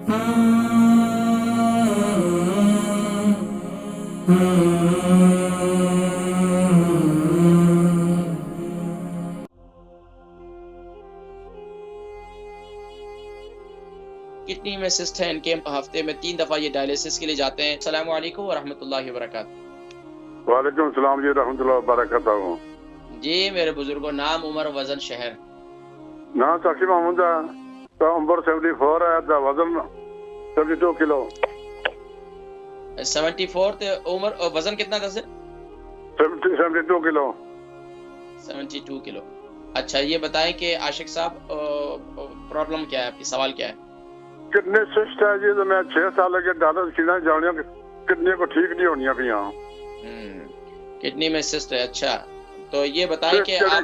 Kidney میں سسٹ ہے ان کے، ہفتے میں 3 دفعہ یہ ڈائلیسس کے لیے جاتے ہیں۔ السلام علیکم ورحمۃ اللہ وبرکاتہ۔ وعلیکم السلام جی رحمۃ اللہ وبرکاتہ۔ جی میرے بزرگوں، نام، عمر، وزن، شہر؟ نام ساقی محمود ہے، عمر 74 ہے، وزن 72 کلو۔ 74 تے عمر، اور وزن کتنا تھا سر؟ 72 کلو۔ 72 کلو۔ اچھا یہ بتائیں کہ عاشق صاحب پرابلم کیا ہے آپ کی، سوال کیا ہے؟ کتنے سسٹ ہے جی؟ تو میں 6 سال کے ڈالر کھیلنا جاؤں کتنے کو ٹھیک نہیں ہونی ابھی۔ ہاں کڈنی میں سسٹ ہے۔ اچھا تو یہ بتائیں کہ آپ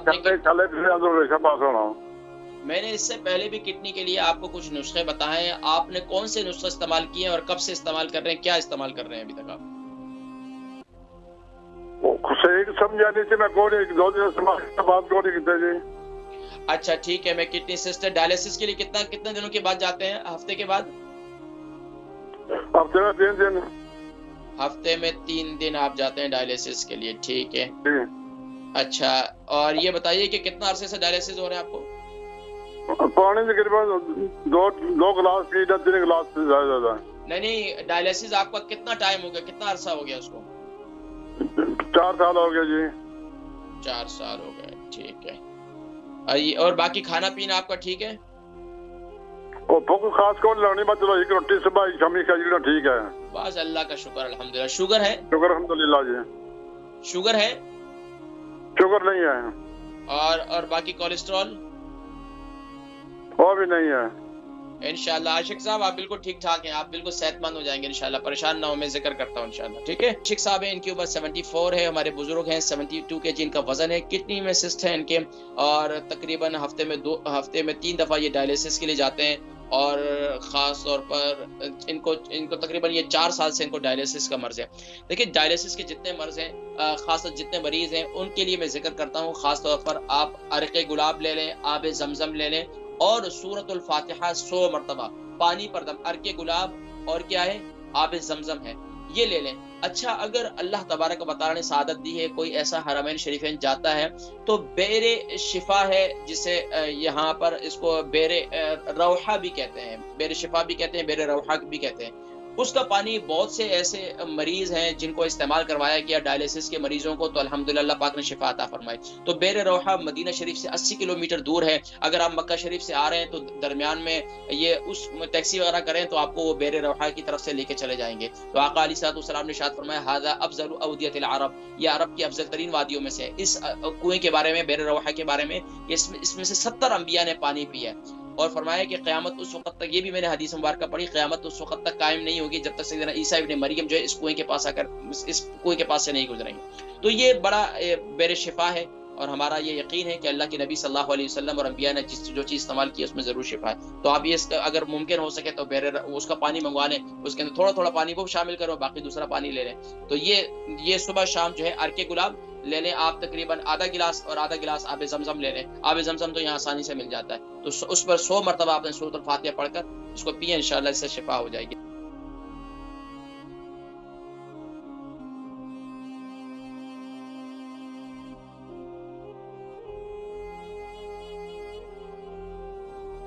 میں نے اس سے پہلے بھی کڈنی کے لیے آپ کو کچھ نسخے بتائے ہیں، آپ نے کون سے نسخے استعمال کیے ہیں اور کب سے استعمال کر رہے ہیں، کیا استعمال کر رہے ہیں ابھی تک آپ؟ صحیح سمجھا نہیں تھی میں، کون 2 دن استعمال کے بعد کون کیتے جی۔ اچھا ٹھیک ہے، میں کڈنی سسٹ ڈائلیسس کے لیے کتنے دنوں کے بعد جاتے ہیں؟ ہفتے کے بعد؟ ہفتے میں 3 دن۔ ہفتے میں 3 دن آپ جاتے ہیں ڈائلیسس کے لیے، ٹھیک ہے۔ اچھا اور یہ بتائیے کہ کتنا عرصے سے ڈائلیسس ہو رہے ہیں آپ کو؟ پانی تقریباً 2 گلاس پی، 3 گلاس سے زیادہ۔ نہیں ڈائلیسس آپ کا کتنا ٹائم ہو گیا، کتنا عرصہ ہو گیا اس کو؟ 4 سال ہو گیا جی۔ 4 سال ہو گئے، ٹھیک ہے۔ اور باقی کھانا پینا آپ کا ٹھیک ہے؟ بھوک خاص کو لانی بات، چلو ایک روٹی صبح شامی کھا لینا ٹھیک ہے۔ بس اللہ کا شکر الحمدللہ۔ شوگر ہے؟ شکر الحمدللہ جی۔ شوگر ہے؟ شوگر نہیں ہے۔ اور باقی کولیسٹرول؟ وہ بھی نہیں ہے۔ انشاءاللہ عاشق صاحب آپ بالکل ٹھیک ٹھاک ہیں، آپ بالکل صحت مند ہو جائیں گے انشاءاللہ، پریشان نہ ہو، میں ذکر کرتا ہوں انشاءاللہ، ٹھیک ہے۔ عاشق صاحب ہیں، ان کی عمر 74 ہے، ہمارے بزرگ ہیں 72 کے جن کا وزن ہے، کڈنی میں سسٹ ہے ان کے، اور تقریباً ہفتے میں 3 دفعہ یہ ڈائلیسس کے لیے جاتے ہیں، اور خاص طور پر ان کو تقریباً یہ 4 سال سے ان کو ڈائلیسس کا مرض ہے۔ دیکھیں ڈائلیسس کے جتنے مرض ہیں، خاص طور جتنے مریض ہیں ان کے لیے میں ذکر کرتا ہوں، خاص طور پر آپ عرق گلاب لے لیں، آب زمزم لے لیں، اور سورۃ الفاتحہ 100 مرتبہ پانی پر دم، عرق گلاب اور کیا ہے، آب زمزم ہے، یہ لے لیں۔ اچھا اگر اللہ تبارک و تعالی نے سعادت دی ہے، کوئی ایسا حرمین شریفین جاتا ہے تو بیر شفا ہے، جسے یہاں پر اس کو بیر روحہ بھی کہتے ہیں، بیر شفا بھی کہتے ہیں، بیر روحہ بھی کہتے ہیں، اس کا پانی بہت سے ایسے مریض ہیں جن کو استعمال کروایا گیا ڈائلیسس کے مریضوں کو، تو الحمدللہ پاک نے شفا عطا فرمائی۔ تو بیر روحہ مدینہ شریف سے 80 کلومیٹر دور ہے، اگر آپ مکہ شریف سے آ رہے ہیں تو درمیان میں یہ اس ٹیکسی وغیرہ کریں تو آپ کو وہ بیر روحہ کی طرف سے لے کے چلے جائیں گے۔ تو آقا علیہ الصلوۃ والسلام نے ارشاد فرمایا ھذا افضل اودیۃ العرب، یہ عرب کی افضل ترین وادیوں میں سے ہے۔ اس کنویں کے بارے میں، بیر روحہ کے بارے میں، اس میں سے 70 انبیاء نے پانی پیا ہے، اور فرمایا کہ قیامت اس وقت تک، یہ بھی میں نے حدیث مبارکہ پڑھی، قیامت اس وقت تک قائم نہیں ہوگی جب تک سیدنا عیسیٰ ابن مریم جو ہے اس کنویں کے پاس آ کر اس کنویں کے پاس سے نہیں گزریں گے۔ تو یہ بڑا بیر شفا ہے، اور ہمارا یہ یقین ہے کہ اللہ کے نبی صلی اللہ علیہ وسلم اور انبیاء نے جو چیز استعمال کی اس میں ضرور شفا ہے۔ تو آپ یہ اگر ممکن ہو سکے تو اس کا پانی منگوا لیں، اس کے اندر تھوڑا تھوڑا پانی وہ شامل کرو، باقی دوسرا پانی لے لیں۔ تو یہ صبح شام جو ہے عرق گلاب لے لیں آپ، تقریباً آدھا گلاس، اور آدھا گلاس آب زمزم لے لیں۔ آب زمزم تو یہاں آسانی سے مل جاتا ہے، تو اس پر 100 مرتبہ آپ نے سورۃ الفاتحہ پڑھ کر اس کو پیئیں، انشاءاللہ اس سے شفا ہو جائے گی۔